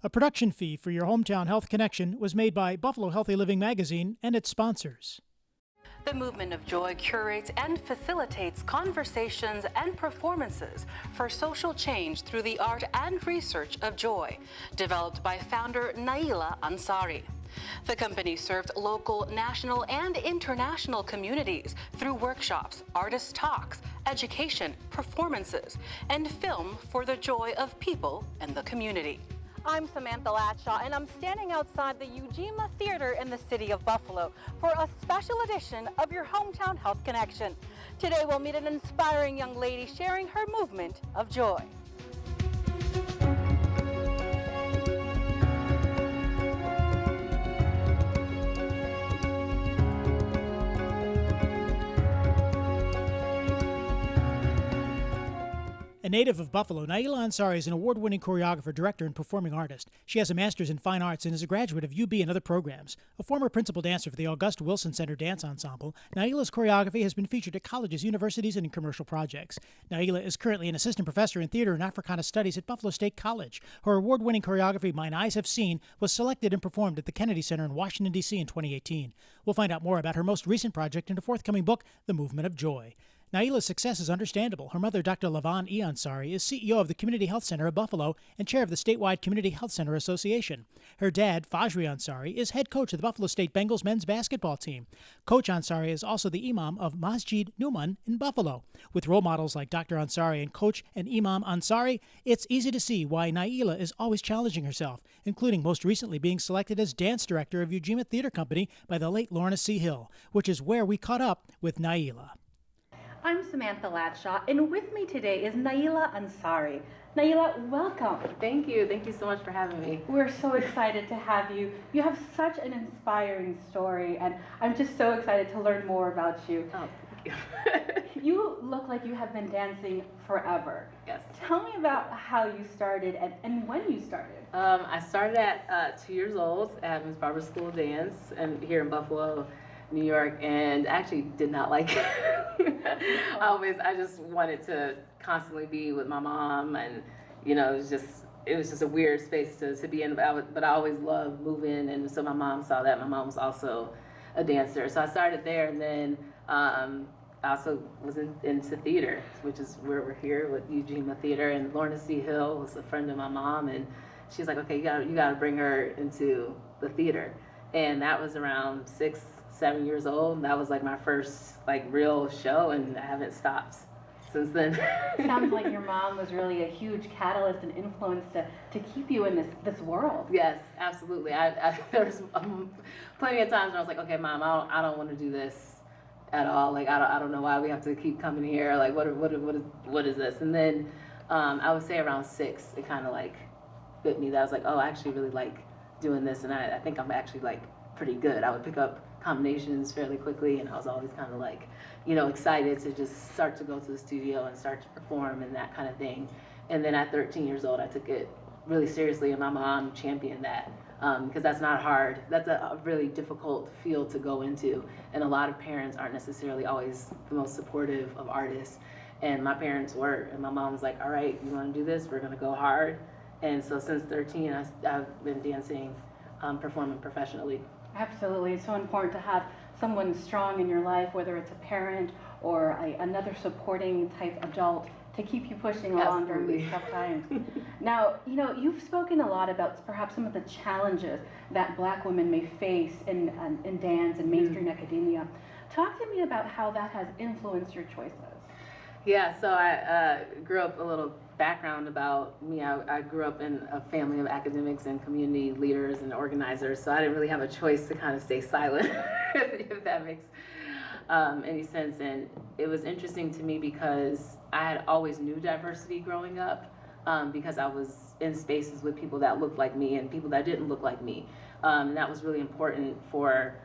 A production fee for your Hometown Health Connection was made by Buffalo Healthy Living Magazine and its sponsors. The Movement of Joy curates and facilitates conversations and performances for social change through the art and research of joy, developed by founder Naila Ansari. The company served local, national, and international communities through workshops, artist talks, education, performances, and film for the joy of people and the community. I'm Samantha Latshaw, and I'm standing outside the Ujima Theatre in the city of Buffalo for a special edition of your Hometown Health Connection. Today we'll meet an inspiring young lady sharing her movement of joy. A native of Buffalo, Naila Ansari is an award-winning choreographer, director, and performing artist. She has a master's in fine arts and is a graduate of UB and other programs. A former principal dancer for the August Wilson Center Dance Ensemble, Naila's choreography has been featured at colleges, universities, and in commercial projects. Naila is currently an assistant professor in theater and Africana studies at Buffalo State College. Her award-winning choreography, Mine Eyes Have Seen, was selected and performed at the Kennedy Center in Washington, D.C. in 2018. We'll find out more about her most recent project in a forthcoming book, The Movement of Joy. Naila's success is understandable. Her mother, Dr. Lavan E. Ansari, is CEO of the Community Health Center of Buffalo and chair of the statewide Community Health Center Association. Her dad, Fajri Ansari, is head coach of the Buffalo State Bengals men's basketball team. Coach Ansari is also the imam of Masjid Numan in Buffalo. With role models like Dr. Ansari and Coach and Imam Ansari, it's easy to see why Naila is always challenging herself, including most recently being selected as dance director of Ujima Theatre Company by the late Lorna C. Hill, which is where we caught up with Naila. I'm Samantha Latshaw, and with me today is Naila Ansari. Naila, welcome. Thank you. Thank you so much for having me. We're so excited to have you. You have such an inspiring story, and I'm just so excited to learn more about you. Oh, thank you. You look like you have been dancing forever. Yes. Tell me about how you started and when you started. I started at 2 years old at Miss Barbara School of Dance and here in Buffalo, New York, and actually did not like it. I just wanted to constantly be with my mom, and you know, it was just a weird space to be in. But I always loved moving, and so my mom saw that. My mom was also a dancer, so I started there, and then I also was into theater, which is where we're here with Ujima Theatre. And Lorna C. Hill was a friend of my mom, and she's like, okay, you gotta bring her into the theater, and that was around 6-7 years old, and that was like my first like real show, and I haven't stopped since then. Sounds like your mom was really a huge catalyst and influence to keep you in this world. Yes, absolutely. There was plenty of times where I was like, okay, Mom, I don't want to do this at all. Like I don't know why we have to keep coming here. Like what is this? And then I would say around 6, it kind of like bit me that I was like, oh, I actually really like doing this, and I think I'm actually like pretty good. I would pick up combinations fairly quickly, and I was always kind of like, you know, excited to just start to go to the studio and start to perform and that kind of thing. And then at 13 years old, I took it really seriously, and my mom championed that because that's not hard. That's a really difficult field to go into, and a lot of parents aren't necessarily always the most supportive of artists, and my parents were, and my mom was like, all right, you want to do this? We're going to go hard. And so since 13, I've been dancing, performing professionally. Absolutely. It's so important to have someone strong in your life, whether it's a parent or another supporting type adult, to keep you pushing along during these tough times. Now, you know, you've spoken a lot about perhaps some of the challenges that Black women may face in dance and mainstream academia. Talk to me about how that has influenced your choices. Yeah, so I grew up, a little background about me. I grew up in a family of academics and community leaders and organizers, so I didn't really have a choice to kind of stay silent, if that makes any sense. And it was interesting to me because I had always knew diversity growing up, because I was in spaces with people that looked like me and people that didn't look like me. And that was really important for,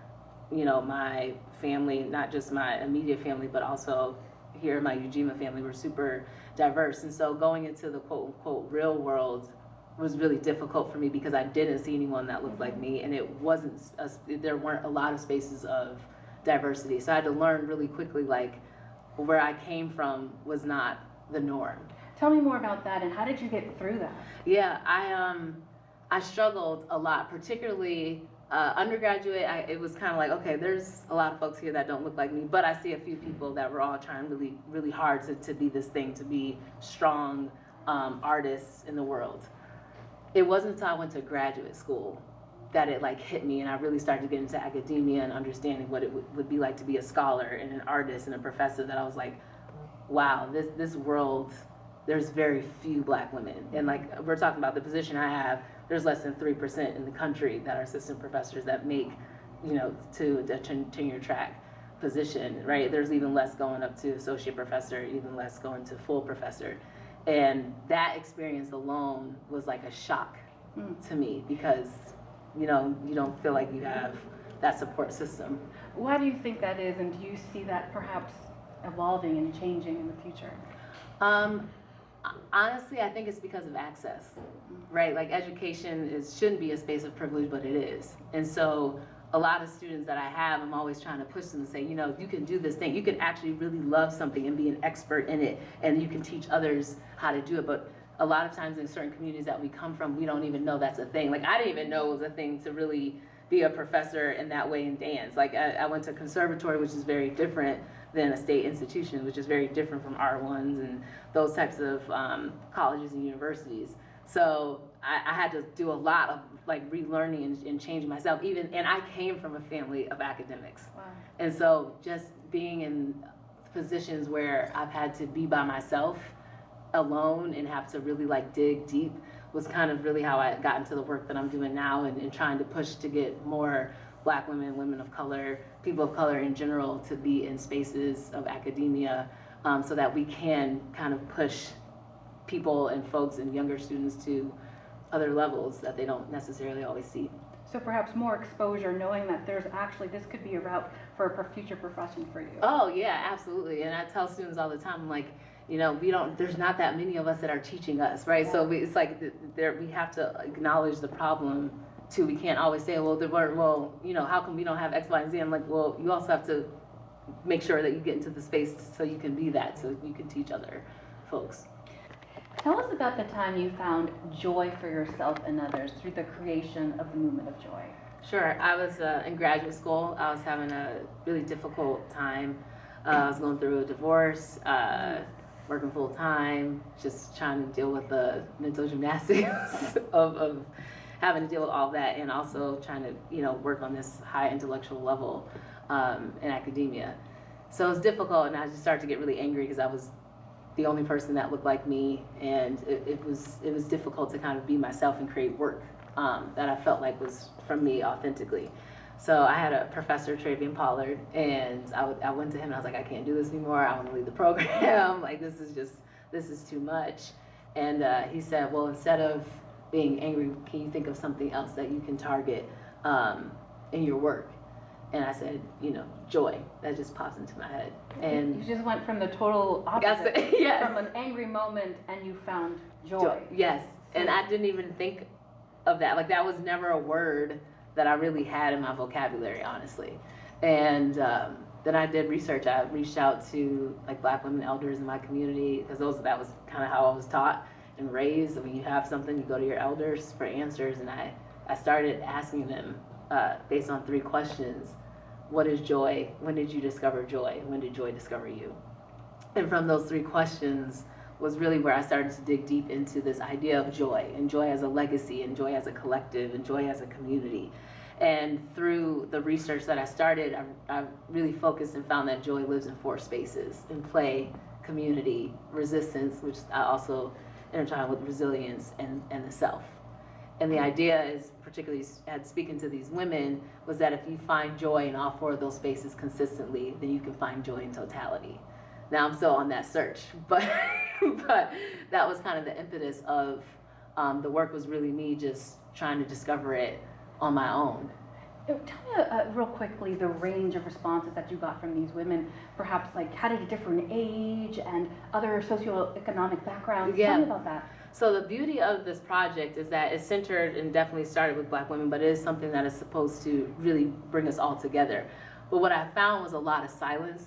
you know, my family, not just my immediate family, but also here, my Ujima family, were super diverse. And so going into the quote unquote real world was really difficult for me because I didn't see anyone that looked like me, and there weren't a lot of spaces of diversity. So I had to learn really quickly, like, where I came from was not the norm. Tell me more about that, and how did you get through that? Yeah, I struggled a lot, particularly undergraduate. It was kind of like, okay, there's a lot of folks here that don't look like me, but I see a few people that were all trying really, really hard to be this thing, to be strong artists in the world. It wasn't until I went to graduate school that it like hit me, and I really started to get into academia and understanding what it would be like to be a scholar and an artist and a professor, that I was like, wow, this world, there's very few Black women. And like we're talking about the position I have, there's less than 3% in the country that are assistant professors that make, to a tenure track position, right? There's even less going up to associate professor, even less going to full professor. And that experience alone was like a shock to me, because, you don't feel like you have that support system. Why do you think that is, and do you see that perhaps evolving and changing in the future? Honestly, I think it's because of access, right? Like education shouldn't be a space of privilege, but it is. And so a lot of students that I have, I'm always trying to push them to say, you can do this thing. You can actually really love something and be an expert in it, and you can teach others how to do it. But a lot of times in certain communities that we come from, we don't even know that's a thing. Like I didn't even know it was a thing to really be a professor in that way in dance. Like I went to conservatory, which is very different than a state institution, which is very different from R1s and those types of colleges and universities. So I had to do a lot of like relearning and changing myself. And I came from a family of academics. Wow. And so just being in positions where I've had to be by myself alone and have to really like dig deep was kind of really how I got into the work that I'm doing now, and trying to push to get more Black women, women of color, people of color in general to be in spaces of academia, so that we can kind of push people and folks and younger students to other levels that they don't necessarily always see. So perhaps more exposure, knowing that this could be a route for a future profession for you. Oh yeah, absolutely. And I tell students all the time, I'm like, there's not that many of us that are teaching us, right? Yeah. So it's like we have to acknowledge the problem too. We can't always say, how come we don't have X, Y, and Z? I'm like, well, you also have to make sure that you get into the space so you can be that, so you can teach other folks. Tell us about the time you found joy for yourself and others through the creation of the Movement of Joy. Sure. I was in graduate school. I was having a really difficult time. I was going through a divorce, working full time, just trying to deal with the mental gymnastics of having to deal with all that, and also trying to work on this high intellectual level in academia. So it was difficult, and I just started to get really angry because I was the only person that looked like me, and it was difficult to kind of be myself and create work that I felt like was from me authentically. So I had a professor, Travian Pollard, and I went to him and I was like, I can't do this anymore. I want to leave the program. Like this is too much. And he said, well, instead of being angry, can you think of something else that you can target in your work? And I said, joy. That just pops into my head. And you just went from the total opposite, yes. From an angry moment, and you found joy. Yes, and I didn't even think of that. Like that was never a word that I really had in my vocabulary, honestly. And then I did research. I reached out to like Black women elders in my community, because that was kind of how I was taught and raised. When you have something, you go to your elders for answers. And I started asking them based on 3 questions. What is joy? When did you discover joy? When did joy discover you? And from those 3 questions was really where I started to dig deep into this idea of joy, and joy as a legacy, and joy as a collective, and joy as a community. And through the research that I started, I really focused and found that joy lives in 4 spaces: in play, community, resistance, which I also intertwine with resilience, and the self. And the idea is, particularly speaking to these women, was that if you find joy in all 4 of those spaces consistently, then you can find joy in totality. Now I'm still on that search, but that was kind of the impetus of the work. Was really me just trying to discover it on my own. Tell me real quickly the range of responses that you got from these women. Perhaps like how did it differ in age and other socioeconomic backgrounds? Yeah. Tell me about that. So the beauty of this project is that it's centered and definitely started with Black women, but it is something that is supposed to really bring us all together. But what I found was a lot of silence.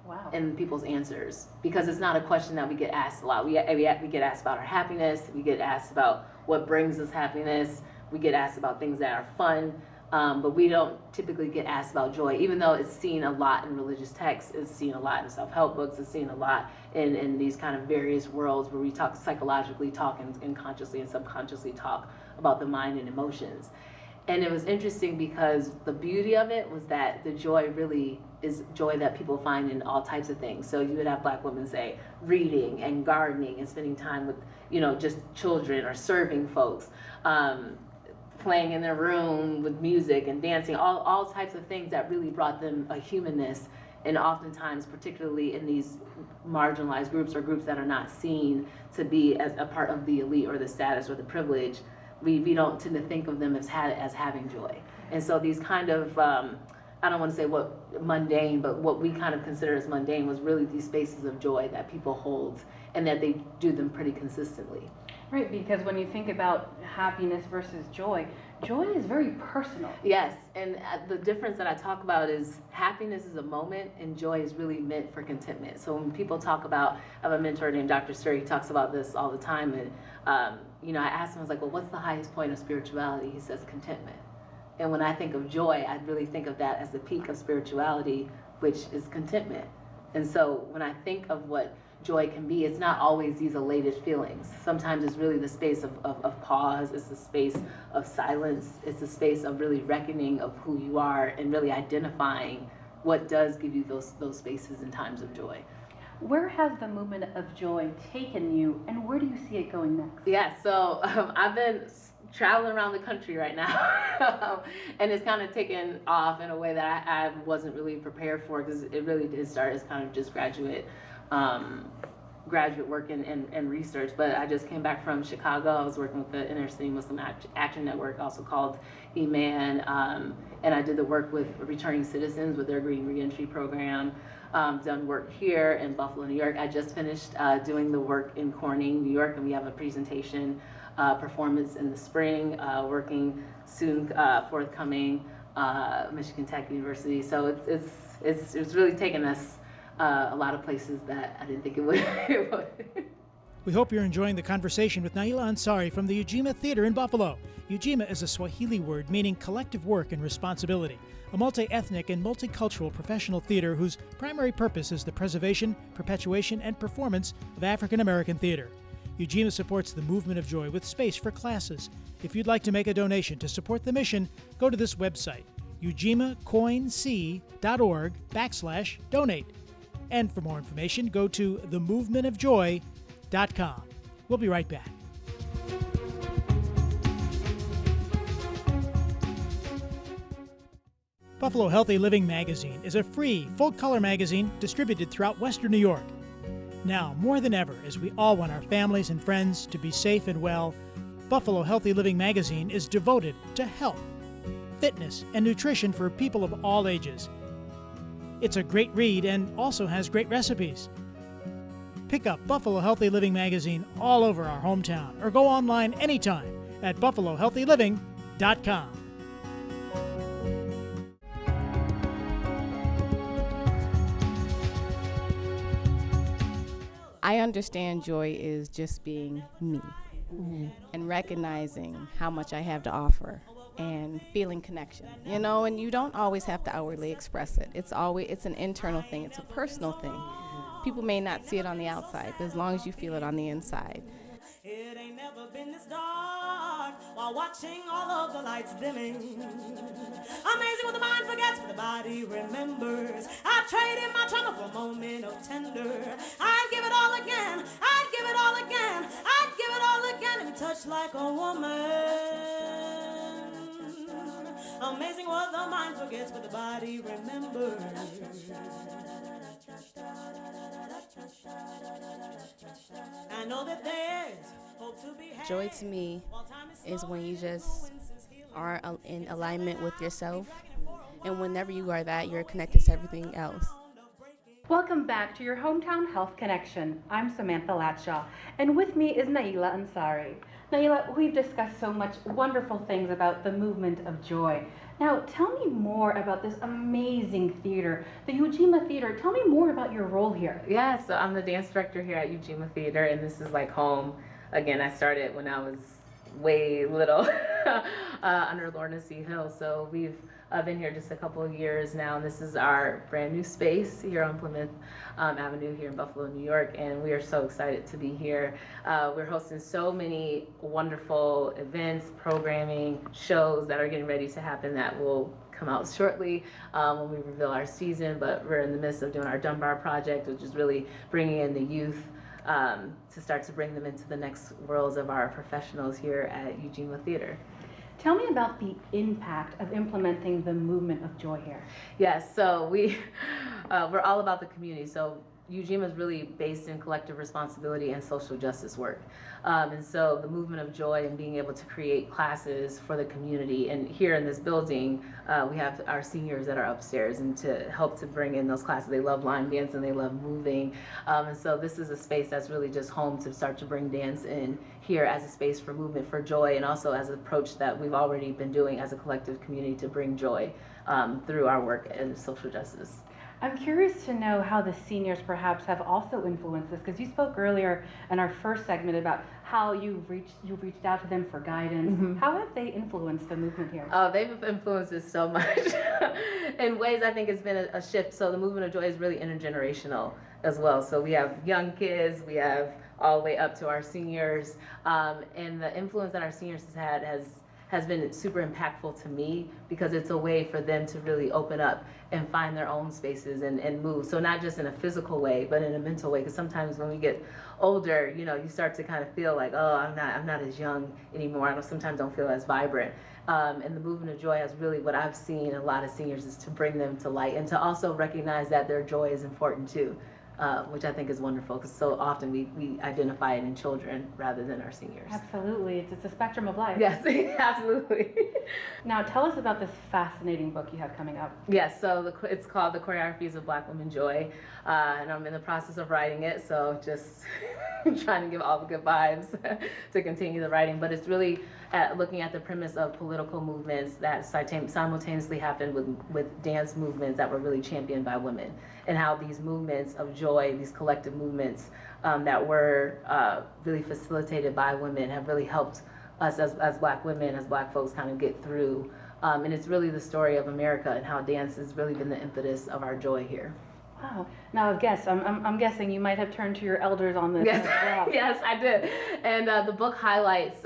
Wow. In people's answers, because it's not a question that we get asked a lot. We get asked about our happiness. We get asked about what brings us happiness. we get asked about things that are fun, but we don't typically get asked about joy, even though it's seen a lot in religious texts, it's seen a lot in self-help books, it's seen a lot in these kind of various worlds where we talk psychologically, talk and consciously and subconsciously talk about the mind and emotions. And it was interesting because the beauty of it was that the joy really is joy that people find in all types of things. So you would have Black women say reading and gardening and spending time with, just children or serving folks, playing in their room with music and dancing, all types of things that really brought them a humanness. And oftentimes, particularly in these marginalized groups or groups that are not seen to be as a part of the elite or the status or the privilege, we don't tend to think of them as having joy. And so these kind of, I don't want to say what mundane, but what we kind of consider as mundane was really these spaces of joy that people hold and that they do them pretty consistently. Right, because when you think about happiness versus joy, joy is very personal. Yes, and the difference that I talk about is happiness is a moment and joy is really meant for contentment. So when people talk about, I have a mentor named Dr. Suri, he talks about this all the time, and I asked him, I was like, well, what's the highest point of spirituality? He says contentment. And when I think of joy, I really think of that as the peak of spirituality, which is contentment. And so when I think of what joy can be, it's not always these elated feelings. Sometimes it's really the space of pause, it's the space of silence, it's the space of really reckoning of who you are and really identifying what does give you those spaces and times of joy. Where has the movement of joy taken you, and where do you see it going next? Yeah, so I've been traveling around the country right now, and it's kind of taken off in a way that I wasn't really prepared for, because it really did start as kind of just graduate work and research. But I just came back from Chicago. I was working with the Inner City Muslim Action Network, also called EMAN, and I did the work with returning citizens with their Green Reentry Program. Done work here in Buffalo, New York. I just finished doing the work in Corning, New York, and we have a presentation performance in the spring, working soon, forthcoming, Michigan Tech University. So it's really taken us a lot of places that I didn't think it would. We hope you're enjoying the conversation with Naila Ansari from the Ujima Theatre in Buffalo. Ujima is a Swahili word meaning collective work and responsibility, a multi-ethnic and multicultural professional theater whose primary purpose is the preservation, perpetuation, and performance of African American theater. Ujima supports the movement of joy with space for classes. If you'd like to make a donation to support the mission, go to this website, ujimacoinc.org/donate. And for more information, go to themovementofjoy.com. We'll be right back. Buffalo Healthy Living Magazine is a free, full-color magazine distributed throughout Western New York. Now, more than ever, as we all want our families and friends to be safe and well, Buffalo Healthy Living Magazine is devoted to health, fitness, and nutrition for people of all ages. It's a great read and also has great recipes. Pick up Buffalo Healthy Living Magazine all over our hometown or go online anytime at buffalohealthyliving.com. I understand joy is just being me and recognizing how much I have to offer and feeling connection, and you don't always have to outwardly express it. It's an internal thing. It's a personal thing. People may not see it on the outside, but as long as you feel it on the inside. It ain't never been this dark while watching all of the lights dimming. Amazing what the mind forgets, but the body remembers. I'd trade in my trauma for a moment of tender. I'd give it all again. I'd give it all again. I'd give it all again and be touched like a woman. Amazing what the mind forgets, but the body remembers. I know that there's hope to be had. Joy to me is when you just are in alignment with yourself, and whenever you are that, you're connected to everything else. Welcome back to your Hometown Health Connection. I'm Samantha Latshaw, and with me is Naila Ansari. Naila, we've discussed so much wonderful things about the movement of joy. Now, tell me more about this amazing theater, the Ujima Theater. Tell me more about your role here. Yeah, so I'm the dance director here at Ujima Theater, and this is like home. Again, I started when I was way little under Lorna C. Hill. So we've been here just a couple of years now, and this is our brand new space here on Plymouth Avenue here in Buffalo, New York, and we are so excited to be here. We're hosting so many wonderful events, programming, shows that are getting ready to happen that will come out shortly when we reveal our season, but we're in the midst of doing our Dunbar project, which is really bringing in the youth to start to bring them into the next worlds of our professionals here at Ujima Theatre. Tell me about the impact of implementing the movement of joy here. Yes, so we're all about the community. So Ujima is really based in collective responsibility and social justice work. And so the movement of joy and being able to create classes for the community. And here in this building, we have our seniors that are upstairs and to help to bring in those classes. They love line dance and they love moving. And so this is a space that's really just home to start to bring dance in here as a space for movement, for joy, and also as an approach that we've already been doing as a collective community to bring joy through our work in social justice. I'm curious to know how the seniors perhaps have also influenced this, because you spoke earlier in our first segment about how you've reached out to them for guidance. Mm-hmm. How have they influenced the movement here? Oh, they've influenced us so much. In ways I think it's been a shift. So the movement of joy is really intergenerational as well. So we have young kids, we have all the way up to our seniors, and the influence that our seniors has been super impactful to me, because it's a way for them to really open up and find their own spaces and move. So not just in a physical way, but in a mental way. Because sometimes when we get older, you start to kind of feel like, oh, I'm not as young anymore. I sometimes don't feel as vibrant. And the movement of joy has really, what I've seen in a lot of seniors, is to bring them to light and to also recognize that their joy is important too. Which I think is wonderful, because so often we identify it in children rather than our seniors. Absolutely, it's a spectrum of life. Yes, absolutely. Now tell us about this fascinating book you have coming up. Yes, so it's called The Choreographies of Black Women Joy, and I'm in the process of writing it, so just trying to give all the good vibes to continue the writing. But it's really looking at the premise of political movements that simultaneously happened with dance movements that were really championed by women, and how these movements of joy, these collective movements that were really facilitated by women, have really helped us as Black women, as Black folks, kind of get through. And it's really the story of America and how dance has really been the impetus of our joy here. Wow. Now, I'm guessing you might have turned to your elders on this as well. Yes, I did. And the book highlights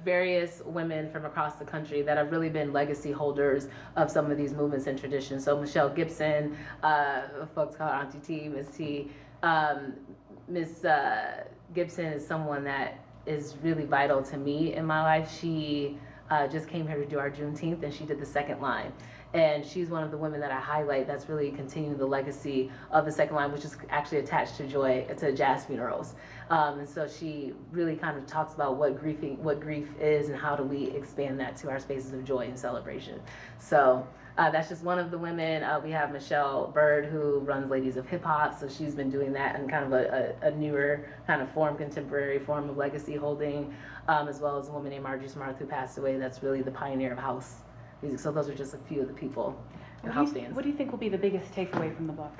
various women from across the country that have really been legacy holders of some of these movements and traditions. So Michelle Gibson, folks call her Auntie T, Miss T. Miss Gibson is someone that is really vital to me in my life. She just came here to do our Juneteenth, and she did the second line. And she's one of the women that I highlight that's really continuing the legacy of the second line, which is actually attached to jazz funerals. And so she really kind of talks about what grief is and how do we expand that to our spaces of joy and celebration. So that's just one of the women. We have Michelle Bird, who runs Ladies of Hip Hop. So she's been doing that in kind of a newer kind of contemporary form of legacy holding, as well as a woman named Marjorie Smart, who passed away. That's really the pioneer of house music. So those are just a few of the people in house dance. What do you think will be the biggest takeaway from the book?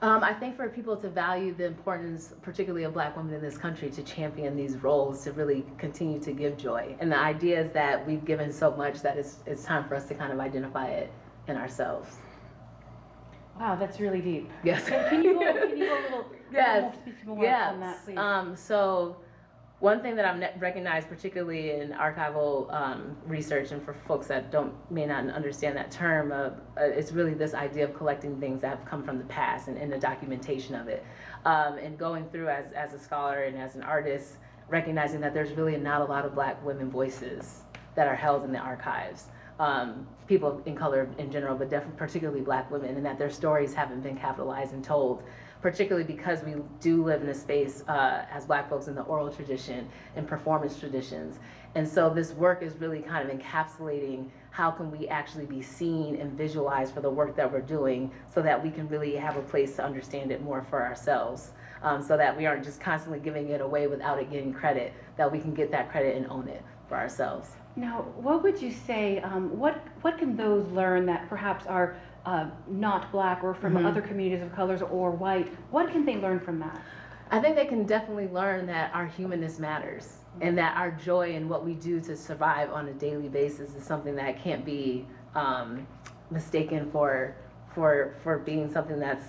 I think for people to value the importance, particularly of Black women in this country, to champion these roles, to really continue to give joy. And the idea is that we've given so much that it's time for us to kind of identify it in ourselves. Wow, that's really deep. Yes. Can you go a little yes. speak more on that, please? So one thing that I've recognized, particularly in archival research, and for folks that may not understand that term, it's really this idea of collecting things that have come from the past and the documentation of it. And going through as a scholar and as an artist, recognizing that there's really not a lot of Black women voices that are held in the archives. People in color in general, but definitely particularly Black women, and that their stories haven't been capitalized and told, particularly because we do live in a space as Black folks in the oral tradition and performance traditions. And so this work is really kind of encapsulating how can we actually be seen and visualized for the work that we're doing, so that we can really have a place to understand it more for ourselves, so that we aren't just constantly giving it away without it getting credit, that we can get that credit and own it for ourselves. Now, what would you say, what can those learn that perhaps are not Black or from other communities of colors or white? What can they learn from that? I think they can definitely learn that our humanness matters and that our joy and what we do to survive on a daily basis is something that can't be mistaken for being something that's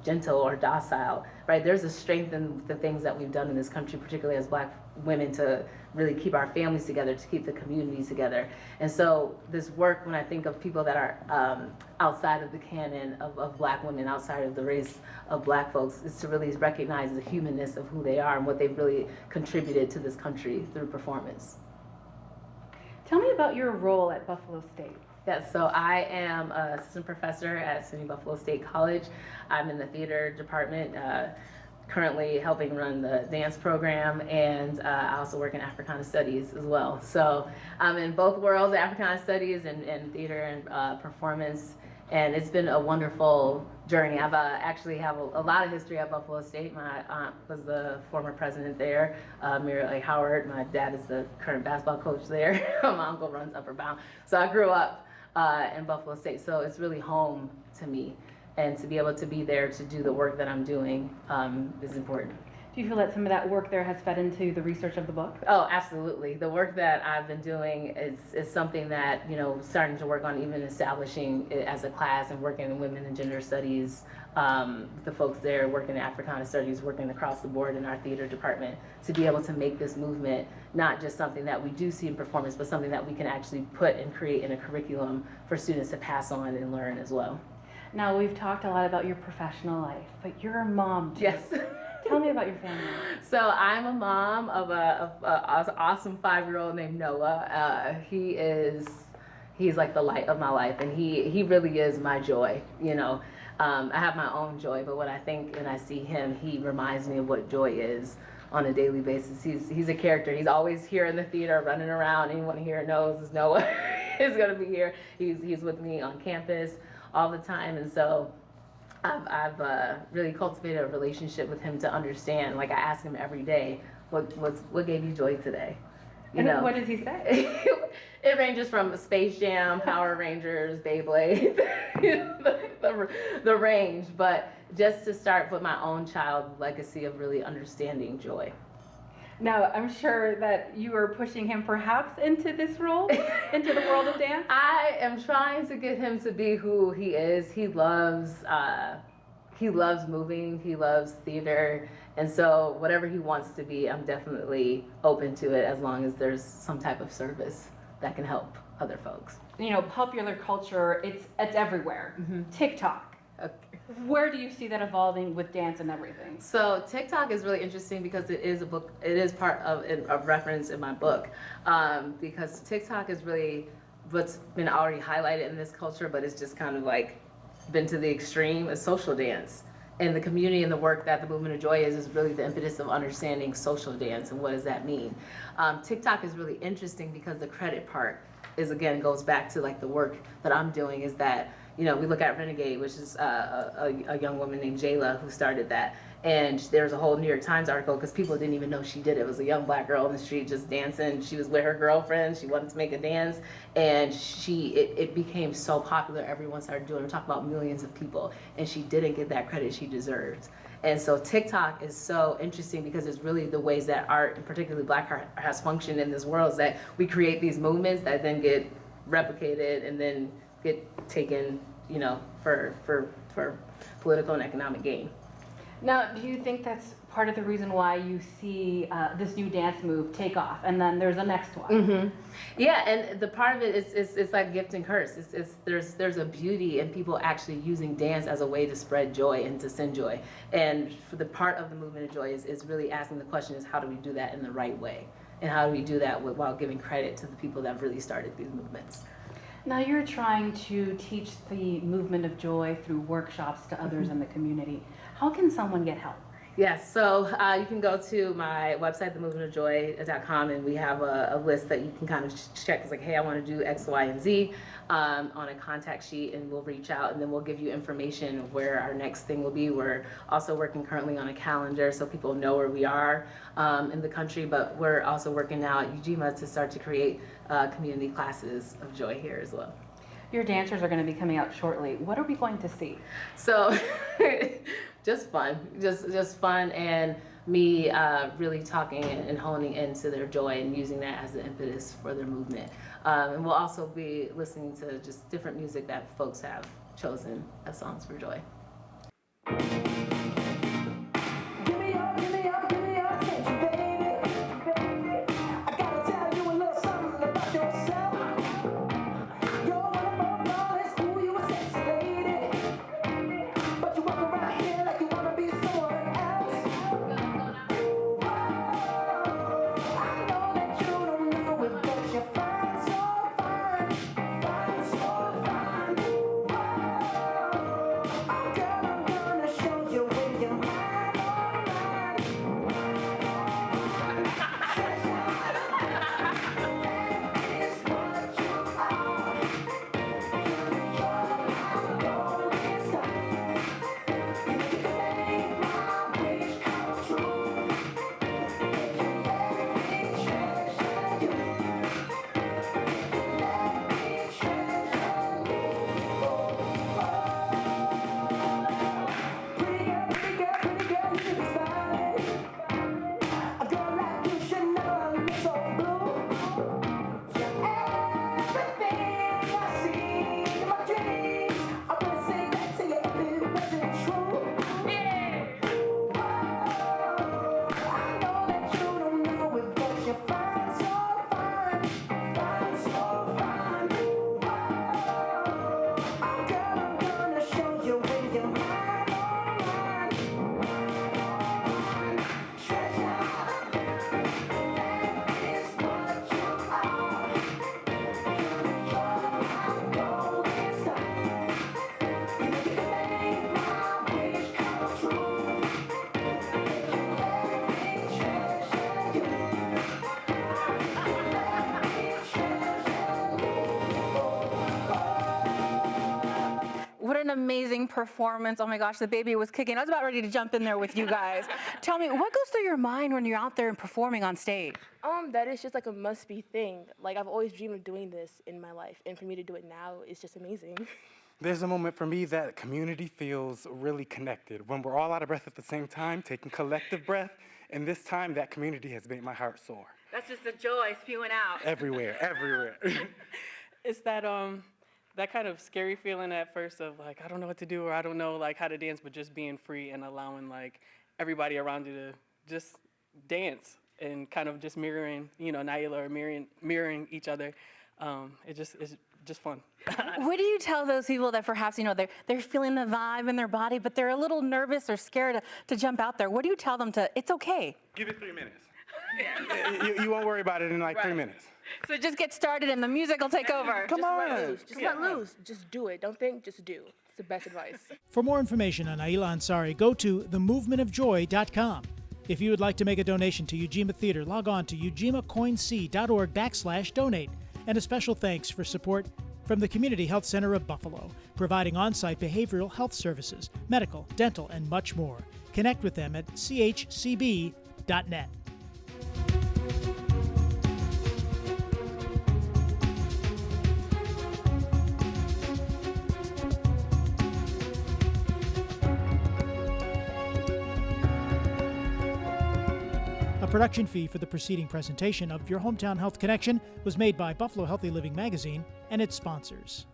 gentle or docile, right? There's a strength in the things that we've done in this country, particularly as Black women, to really keep our families together, to keep the communities together. And so this work, when I think of people that are outside of the canon of Black women, outside of the race of Black folks, is to really recognize the humanness of who they are and what they've really contributed to this country through performance. Tell me about your role at Buffalo State. Yes, so I am an assistant professor at SUNY Buffalo State College. I'm in the theater department, currently helping run the dance program, and I also work in Africana Studies as well. So I'm in both worlds, Africana Studies and theater and performance, and it's been a wonderful journey. I've actually have a lot of history at Buffalo State. My aunt was the former president there, Muriel A. Howard. My dad is the current basketball coach there. My uncle runs Upper Bound. So I grew up in Buffalo State, so it's really home to me, and to be able to be there to do the work that I'm doing is important. Do you feel that some of that work there has fed into the research of the book? Oh, absolutely. The work that I've been doing is something that, you know, starting to work on even establishing it as a class and working in women and gender studies, the folks there working in Africana Studies, working across the board in our theater department, to be able to make this movement not just something that we do see in performance, but something that we can actually put and create in a curriculum for students to pass on and learn as well. Now, we've talked a lot about your professional life, but you're a mom too. Yes. Tell me about your family. So I'm a mom of an awesome 5-year-old named Noah. He's like the light of my life, and he really is my joy, you know. I have my own joy, but when I think and I see him, he reminds me of what joy is on a daily basis. He's a character. He's always here in the theater, running around. Anyone here knows is Noah is going to be here. He's with me on campus all the time, and so I've really cultivated a relationship with him to understand. Like, I ask him every day, what gave you joy today? You know, what does he say? It ranges from Space Jam, Power Rangers, Beyblade, the range. But just to start with my own child legacy of really understanding joy. Now, I'm sure that you are pushing him perhaps into this role, into the world of dance. I am trying to get him to be who he is. He loves moving. He loves theater. And so whatever he wants to be, I'm definitely open to it, as long as there's some type of service that can help other folks. You know, popular culture, it's everywhere. Mm-hmm. TikTok. Okay. Where do you see that evolving with dance and everything? So TikTok is really interesting because it is a book. It is part of a reference in my book, because TikTok is really what's been already highlighted in this culture, but it's just kind of like been to the extreme, is social dance. And the community and the work that the Movement of Joy is really the impetus of understanding social dance and what does that mean. TikTok is really interesting because the credit part is, again, goes back to like the work that I'm doing, is that, you know, we look at Renegade, which is a young woman named Jayla who started that. And there's a whole New York Times article because people didn't even know she did it. It was a young Black girl in the street just dancing. She was with her girlfriend. She wanted to make a dance. And it became so popular. Everyone started doing it. We're talking about millions of people. And she didn't get that credit she deserved. And so TikTok is so interesting because it's really the ways that art, and particularly Black art, has functioned in this world, is that we create these movements that then get replicated and then get taken, you know, for political and economic gain. Now, do you think that's part of the reason why you see this new dance move take off, and then there's a next one? Mm-hmm. Yeah, and the part of it is it's like gift and curse. There's a beauty in people actually using dance as a way to spread joy and to send joy. And for the part of the Movement of Joy is really asking the question is, how do we do that in the right way? And how do we do that while giving credit to the people that really started these movements? Now, you're trying to teach the Movement of Joy through workshops to others in the community. How can someone get help? Yes, so you can go to my website, themovementofjoy.com, and we have a list that you can kind of check. It's like, hey, I want to do X, Y, and Z on a contact sheet, and we'll reach out, and then we'll give you information of where our next thing will be. We're also working currently on a calendar so people know where we are in the country, but we're also working now at Ujima to start to create community classes of joy here as well. Your dancers are going to be coming out shortly. What are we going to see? So just fun, just fun, and me really talking and honing into their joy and using that as the impetus for their movement. And we'll also be listening to just different music that folks have chosen as songs for joy. What an amazing performance. Oh my gosh, the baby was kicking. I was about ready to jump in there with you guys. Tell me, what goes through your mind when you're out there and performing on stage? That is just like a must-be thing. Like, I've always dreamed of doing this in my life, and for me to do it now is just amazing. There's a moment for me that community feels really connected. When we're all out of breath at the same time, taking collective breath, and this time that community has made my heart soar. That's just the joy spewing out. Everywhere, everywhere. It's that that kind of scary feeling at first of like, I don't know what to do, or I don't know like how to dance, but just being free and allowing like everybody around you to just dance and kind of just mirroring, you know, Naila, or mirroring each other. It's just fun. What do you tell those people that perhaps, you know, they're feeling the vibe in their body, but they're a little nervous or scared to jump out there? What do you tell them it's okay? Give it 3 minutes. you won't worry about it in like 3 minutes. So just get started and the music will take over. Come on. Just let loose. Just do it. Don't think, just do. It's the best advice. For more information on Naila Ansari, go to themovementofjoy.com. If you would like to make a donation to Ujima Theatre, log on to ujimacoinc.org/donate. And a special thanks for support from the Community Health Center of Buffalo, providing on-site behavioral health services, medical, dental, and much more. Connect with them at chcb.net. A production fee for the preceding presentation of Your Hometown Health Connection was made by Buffalo Healthy Living Magazine and its sponsors.